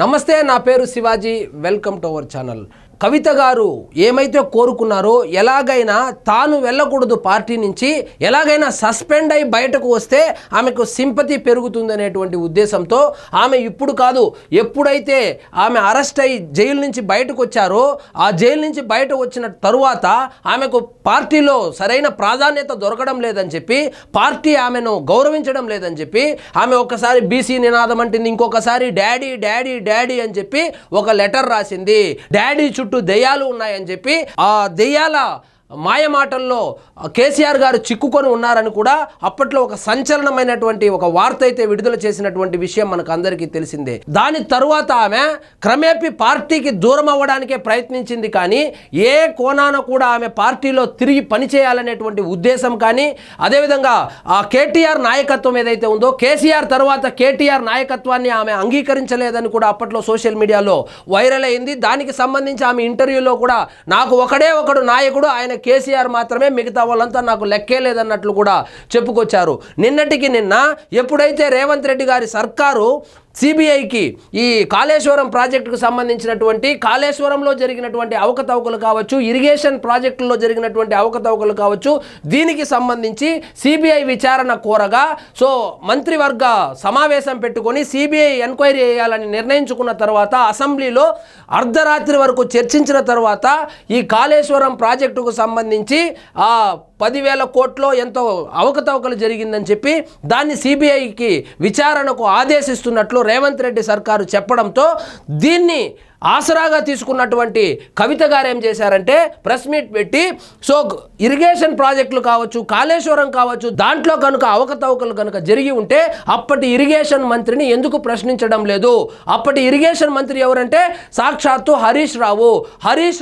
నమస్తే నా పేరు Shivaji welcome to our channel Kavitha garu ఏమైతే కోరుకున్నారో ఎలాగైనా తాను వెళ్ళకూడదు పార్టీ నుంచి ఎలాగైనా సస్పెండ్ అయి బయటకు వస్తే ఆమెకు సింపతి పెరుగుతుందనేటువంటి ఉద్దేశంతో ఆమె ఇప్పుడు కాదు ఎప్పుడైతే ఆమె అరెస్ట్ అయి జైలు నుంచి బయటకు వచ్చారో ఆ జైలు నుంచి బయట వచ్చిన తరువాత ఆమెకు పార్టీలో సరైన ప్రాధాన్యత దొరకడం లేదని చెప్పి పార్టీ ఆమెను గౌరవించడం లేదని చెప్పి ఆమె ఒకసారి బీసీ నినాదం అంటుంది ఇంకొకసారి డాడీ డాడీ డాడీ అని చెప్పి ఒక లెటర్ రాసింది డాడీ చుట్టూ దెయ్యాలు ఉన్నాయని చెప్పి ఆ దెయ్యాల మాయమాటల్లో కేసీఆర్ గారు చిక్కుకొని ఉన్నారని కూడా అప్పట్లో ఒక సంచలనమైనటువంటి ఒక వార్త అయితే విడుదల చేసినటువంటి విషయం మనకు అందరికీ తెలిసిందే. దాని తరువాత ఆమె క్రమేపీ పార్టీకి దూరం అవ్వడానికే ప్రయత్నించింది కానీ ఏ కోణాన కూడా ఆమె పార్టీలో తిరిగి పనిచేయాలనేటువంటి ఉద్దేశం కానీ అదేవిధంగా ఆ కేటీఆర్ నాయకత్వం ఏదైతే ఉందో కేసీఆర్ తర్వాత కేటీఆర్ నాయకత్వాన్ని ఆమె అంగీకరించలేదని కూడా అప్పట్లో సోషల్ మీడియాలో వైరల్ అయింది. దానికి సంబంధించి ఆమె ఇంటర్వ్యూలో కూడా నాకు ఒకడే ఒకడు నాయకుడు ఆయన కేసీఆర్ మాత్రమే మిగతా వాళ్ళంతా నాకు లెక్కే లేదన్నట్లు కూడా చెప్పుకొచ్చారు. నిన్నటికి నిన్న ఎప్పుడైతే రేవంత్ రెడ్డి గారి సర్కారు సిబిఐకి ఈ కాళేశ్వరం ప్రాజెక్టుకు సంబంధించినటువంటి కాళేశ్వరంలో జరిగినటువంటి అవకతవకలు కావచ్చు ఇరిగేషన్ ప్రాజెక్టుల్లో జరిగినటువంటి అవకతవకలు కావచ్చు దీనికి సంబంధించి సిబిఐ విచారణ కోరగా సో మంత్రివర్గ సమావేశం పెట్టుకొని సిబిఐ ఎంక్వైరీ చేయాలని నిర్ణయించుకున్న తర్వాత అసెంబ్లీలో అర్ధరాత్రి వరకు చర్చించిన తర్వాత ఈ కాళేశ్వరం ప్రాజెక్టుకు సంబంధించి ఆ 10,000 కోట్లో ఎంతో అవకతవకలు జరిగిందని చెప్పి దాన్ని సిబిఐకి విచారణకు ఆదేశిస్తున్నట్లు రేవంత్ రెడ్డి సర్కారు చెప్పడంతో దీన్ని ఆసరాగా తీసుకున్నటువంటి కవిత గారు ఏం చేశారంటే ప్రెస్ మీట్ పెట్టి సో ఇరిగేషన్ ప్రాజెక్టులు కావచ్చు కాళేశ్వరం కావచ్చు దాంట్లో కనుక అవకతవకలు కనుక జరిగి ఉంటే అప్పటి ఇరిగేషన్ మంత్రిని ఎందుకు ప్రశ్నించడం లేదు అప్పటి ఇరిగేషన్ మంత్రి ఎవరంటే సాక్షాత్తు హరీష్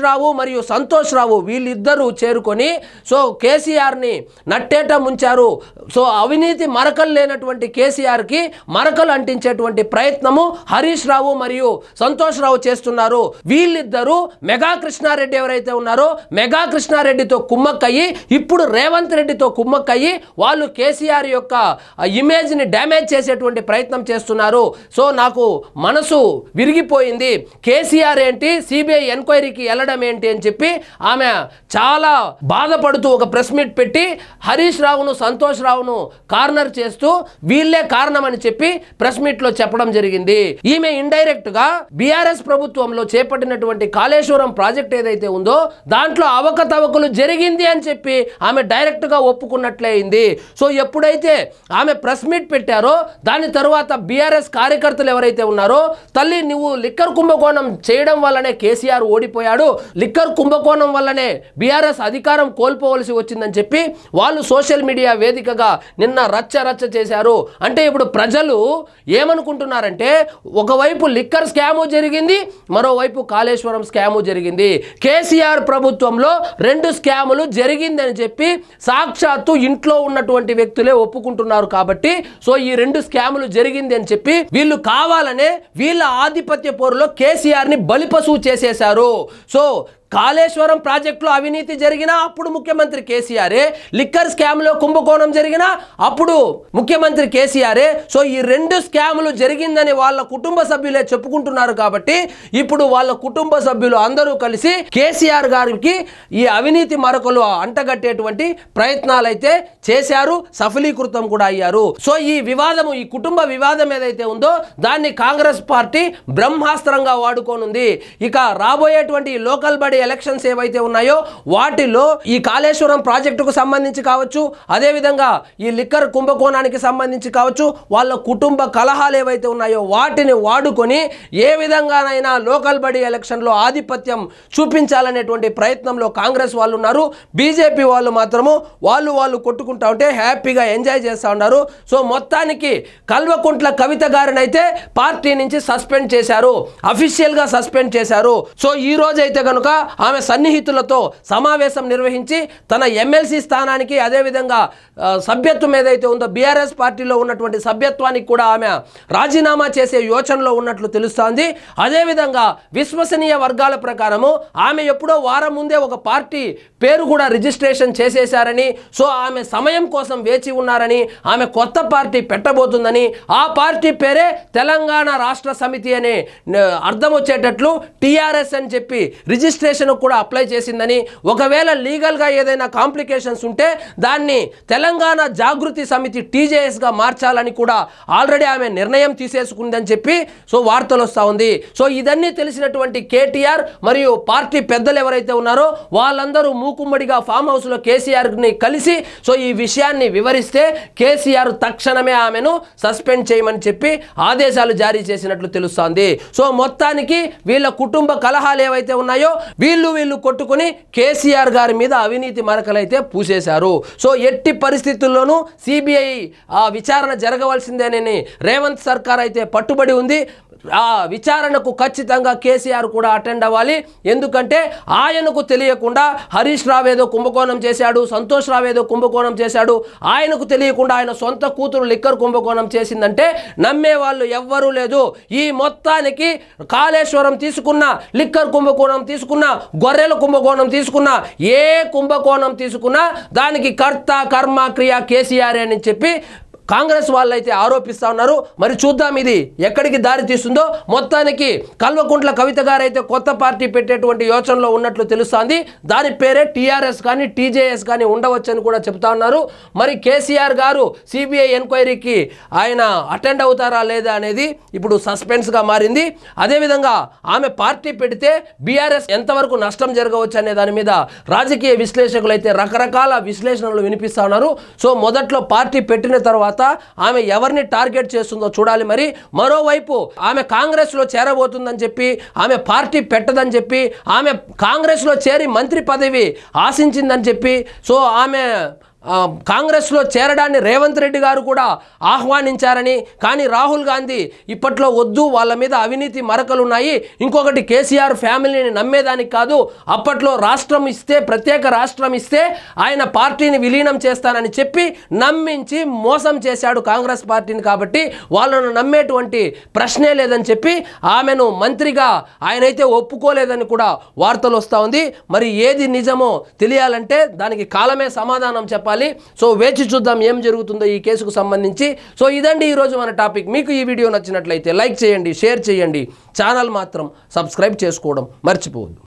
రావు మరియు సంతోష్ రావు వీళ్ళిద్దరూ చేరుకొని సో కేసీఆర్ని నట్టేట ముంచారు. సో అవినీతి మరకలు లేనటువంటి కేసీఆర్కి మరకలు అంటించేటువంటి ప్రయత్నము హరీష్ రావు మరియు సంతోష్ రావు చేస్తున్నారు. వీళ్ళిద్దరూ మెగా కృష్ణారెడ్డి ఎవరైతే ఉన్నారో మెగా కృష్ణారెడ్డితో కుమ్మక్కయ్యి ఇప్పుడు రేవంత్ రెడ్డితో కుమ్మక్కయ్యి వాళ్ళు కేసీఆర్ యొక్క ఇమేజ్ ని డ్యామేజ్ చేసేటువంటి ప్రయత్నం చేస్తున్నారు. సో నాకు మనసు విరిగిపోయింది కేసీఆర్ ఏంటి సిబిఐ ఎంక్వైరీకి వెళ్ళడం ఏంటి అని చెప్పి ఆమె చాలా బాధపడుతూ ఒక ప్రెస్ మీట్ పెట్టి హరీష్ రావును సంతోష్ రావును కార్నర్ చేస్తూ వీళ్ళే కారణం అని చెప్పి ప్రెస్ మీట్ లో చెప్పడం జరిగింది. ఈమె ఇండైరెక్ట్ గా బీఆర్ఎస్ ప్రభుత్వంలో చేపట్టినటువంటి కాళేశ్వరం ప్రాజెక్ట్ ఏదైతే ఉందో దాంట్లో అవకతవకలు జరిగింది అని చెప్పి ఆమె డైరెక్ట్ గా ఒప్పుకున్నట్లయింది. సో ఎప్పుడైతే ఆమె ప్రెస్ మీట్ పెట్టారో దాని తర్వాత బీఆర్ఎస్ కార్యకర్తలు ఎవరైతే ఉన్నారో తల్లి నువ్వు లిక్కర్ కుంభకోణం చేయడం వల్లనే కేసీఆర్ ఓడిపోయాడు లిక్కర్ కుంభకోణం వల్లనే బీఆర్ఎస్ అధికారం కోల్పోవలసి వచ్చిందని చెప్పి వాళ్ళు సోషల్ మీడియా వేదికగా నిన్న రచ్చ చేశారు. అంటే ఇప్పుడు ప్రజలు ఏమనుకుంటున్నారంటే ఒకవైపు లిక్కర్ స్కాము జరిగింది మరోవైపు కాళేశ్వరం స్కాము జరిగింది కేసీఆర్ ప్రభుత్వంలో 2 స్కాములు జరిగిందని చెప్పి సాక్షాత్తు ఇంట్లో ఉన్నటువంటి వ్యక్తులే ఒప్పుకుంటున్నారు. కాబట్టి సో ఈ 2 స్కాములు జరిగింది అని చెప్పి వీళ్ళు కావాలనే వీళ్ళ ఆధిపత్య పోరులో కేసీఆర్ ని బలిపశువు చేసేశారు. సో కాళేశ్వరం ప్రాజెక్టులో అవినీతి జరిగినా అప్పుడు ముఖ్యమంత్రి కేసీఆరే లిక్కర్ స్కామ్లో కుంభకోణం జరిగినా అప్పుడు ముఖ్యమంత్రి కేసీఆరే. సో ఈ 2 స్కాములు జరిగిందని వాళ్ళ కుటుంబ సభ్యులే చెప్పుకుంటున్నారు. కాబట్టి ఇప్పుడు వాళ్ళ కుటుంబ సభ్యులు అందరూ కలిసి కేసీఆర్ గారికి ఈ అవినీతి మరకలు అంటగట్టేటువంటి ప్రయత్నాలు అయితే చేశారు సఫలీకృతం కూడా అయ్యారు. సో ఈ వివాదము ఈ కుటుంబ వివాదం ఏదైతే ఉందో దాన్ని కాంగ్రెస్ పార్టీ బ్రహ్మాస్త్రంగా వాడుకోనుంది. ఇక రాబోయేటువంటి లోకల్ బడి ఎలక్షన్స్ ఏవైతే ఉన్నాయో వాటిలో ఈ కాళేశ్వరం ప్రాజెక్టుకు సంబంధించి కావచ్చు అదేవిధంగా ఈ లిక్కర్ కుంభకోణానికి సంబంధించి కావచ్చు వాళ్ళ కుటుంబ కలహాలు ఏవైతే ఉన్నాయో వాటిని వాడుకొని ఏ విధంగానైనా లోకల్ బడి ఎలక్షన్లో ఆధిపత్యం చూపించాలనేటువంటి ప్రయత్నంలో కాంగ్రెస్ వాళ్ళు ఉన్నారు. బీజేపీ వాళ్ళు మాత్రము వాళ్ళు కొట్టుకుంటా ఉంటే హ్యాపీగా ఎంజాయ్ చేస్తూ ఉన్నారు. సో మొత్తానికి కల్వకుంట్ల కవిత గారిని అయితే పార్టీ నుంచి సస్పెండ్ చేశారు అఫీషియల్ గా సస్పెండ్ చేశారు. సో ఈ రోజు అయితే కనుక ఆమె సన్నిహితులతో సమావేశం నిర్వహించి తన ఎమ్మెల్సీ స్థానానికి అదేవిధంగా సభ్యత్వం ఏదైతే ఉందో బీఆర్ఎస్ పార్టీలో ఉన్నటువంటి సభ్యత్వానికి కూడా ఆమె రాజీనామా చేసే యోచనలో ఉన్నట్లు తెలుస్తోంది. అదేవిధంగా విశ్వసనీయ వర్గాల ప్రకారము ఆమె ఎప్పుడో వారం ముందే ఒక పార్టీ పేరు కూడా రిజిస్ట్రేషన్ చేసేశారని, సో ఆమె సమయం కోసం వేచి ఉన్నారని, ఆమె కొత్త పార్టీ పెట్టబోతుందని, ఆ పార్టీ పేరే తెలంగాణ రాష్ట్ర సమితి అనే అర్థం వచ్చేటట్లు టీఆర్ఎస్ అని చెప్పి రిజిస్ట్రేషన్ కూడా అప్లై చేసిందని, ఒకవేళ లీగల్గా ఏదైనా కాంప్లికేషన్స్ ఉంటే దాన్ని తెలంగాణ జాగృతి సమితి టీజేఎస్గా మార్చాలని కూడా ఆల్రెడీ ఆమె నిర్ణయం తీసేసుకుందని చెప్పి సో వార్తలు వస్తూ ఉంది. సో ఇదన్నీ తెలిసినటువంటి కేటీఆర్ మరియు పార్టీ పెద్దలు ఎవరైతే ఉన్నారో వాళ్ళందరూ మూకుమ్మడిగా ఫామ్ హౌస్లో కేసీఆర్ని కలిసి సో ఈ విషయాన్ని వివరిస్తే కేసీఆర్ తక్షణమే ఆమెను సస్పెండ్ చేయమని చెప్పి ఆదేశాలు జారీ చేసినట్లు తెలుస్తోంది. సో మొత్తానికి వీళ్ళ కుటుంబ కలహాలు ఏవైతే ఉన్నాయో వీళ్ళు కొట్టుకుని కేసీఆర్ గారి మీద అవినీతి మరకలైతే పూసేశారు. సో ఎట్టి పరిస్థితుల్లోనూ సిబిఐ విచారణ జరగవలసిందేనని రేవంత్ సర్కార్ అయితే పట్టుబడి ఉంది. ఆ విచారణకు ఖచ్చితంగా కేసీఆర్ కూడా అటెండ్ అవ్వాలి. ఎందుకంటే ఆయనకు తెలియకుండా హరీష్ రావు ఏదో కుంభకోణం చేశాడు, సంతోష్ రావు ఏదో కుంభకోణం చేశాడు, ఆయనకు తెలియకుండా ఆయన సొంత కూతురు లిక్కర్ కుంభకోణం చేసిందంటే నమ్మే వాళ్ళు ఎవ్వరూ లేదు. ఈ మొత్తానికి కాళేశ్వరం తీసుకున్న, లిక్కర్ కుంభకోణం తీసుకున్న, గొర్రెల కుంభకోణం తీసుకున్న, ఏ కుంభకోణం తీసుకున్నా దానికి కర్త కర్మ క్రియ కేసీఆర్ అని చెప్పి కాంగ్రెస్ వాళ్ళు అయితే ఆరోపిస్తూ ఉన్నారు. మరి చూద్దాం ఇది ఎక్కడికి దారి తీస్తుందో. మొత్తానికి కల్వకుంట్ల కవిత గారు అయితే కొత్త పార్టీ పెట్టేటువంటి యోచనలో ఉన్నట్లు తెలుస్తోంది. దాని పేరే టీఆర్ఎస్ కానీ టీజేఎస్ కానీ ఉండవచ్చని కూడా చెప్తా ఉన్నారు. మరి కేసీఆర్ గారు సిబిఐ ఎంక్వైరీకి ఆయన అటెండ్ అవుతారా లేదా అనేది ఇప్పుడు సస్పెన్స్గా మారింది. అదేవిధంగా ఆమె పార్టీ పెడితే బీఆర్ఎస్ ఎంతవరకు నష్టం జరగవచ్చు అనే దాని మీద రాజకీయ విశ్లేషకులు అయితే రకరకాల విశ్లేషణలు వినిపిస్తూ ఉన్నారు. సో మొదట్లో పార్టీ పెట్టిన తర్వాత ఆమె ఎవరిని టార్గెట్ చేస్తుందో చూడాలి. మరి మరోవైపు ఆమె కాంగ్రెస్ లో చేరబోతుందని చెప్పి, ఆమె పార్టీ పెట్టదని చెప్పి, ఆమె కాంగ్రెస్ లో చేరి మంత్రి పదవి ఆశించిందని చెప్పి, సో ఆమె కాంగ్రెస్లో చేరడాన్ని రేవంత్ రెడ్డి గారు కూడా ఆహ్వానించారని, కానీ రాహుల్ గాంధీ ఇప్పట్లో వద్దు, వాళ్ళ మీద అవినీతి మరకలు ఉన్నాయి, ఇంకొకటి కేసీఆర్ ఫ్యామిలీని నమ్మేదానికి కాదు, అప్పట్లో రాష్ట్రం ఇస్తే, ప్రత్యేక రాష్ట్రం ఇస్తే ఆయన పార్టీని విలీనం చేస్తానని చెప్పి నమ్మించి మోసం చేశాడు కాంగ్రెస్ పార్టీని, కాబట్టి వాళ్ళను నమ్మేటువంటి ప్రశ్నే లేదని చెప్పి ఆమెను మంత్రిగా ఆయనైతే ఒప్పుకోలేదని కూడా వార్తలు వస్తూ ఉంది. మరి ఏది నిజమో తెలియాలంటే దానికి కాలమే సమాధానం చెప్పాలి. సో వేచి చూద్దాం ఏం జరుగుతుందో ఈ కేసుకు సంబంధించి. సో ఇదండి ఈరోజు మన టాపిక్. మీకు ఈ వీడియో నచ్చినట్లయితే లైక్ చేయండి, షేర్ చేయండి, ఛానల్ మాత్రం సబ్స్క్రైబ్ చేసుకోవడం మర్చిపోవద్దు.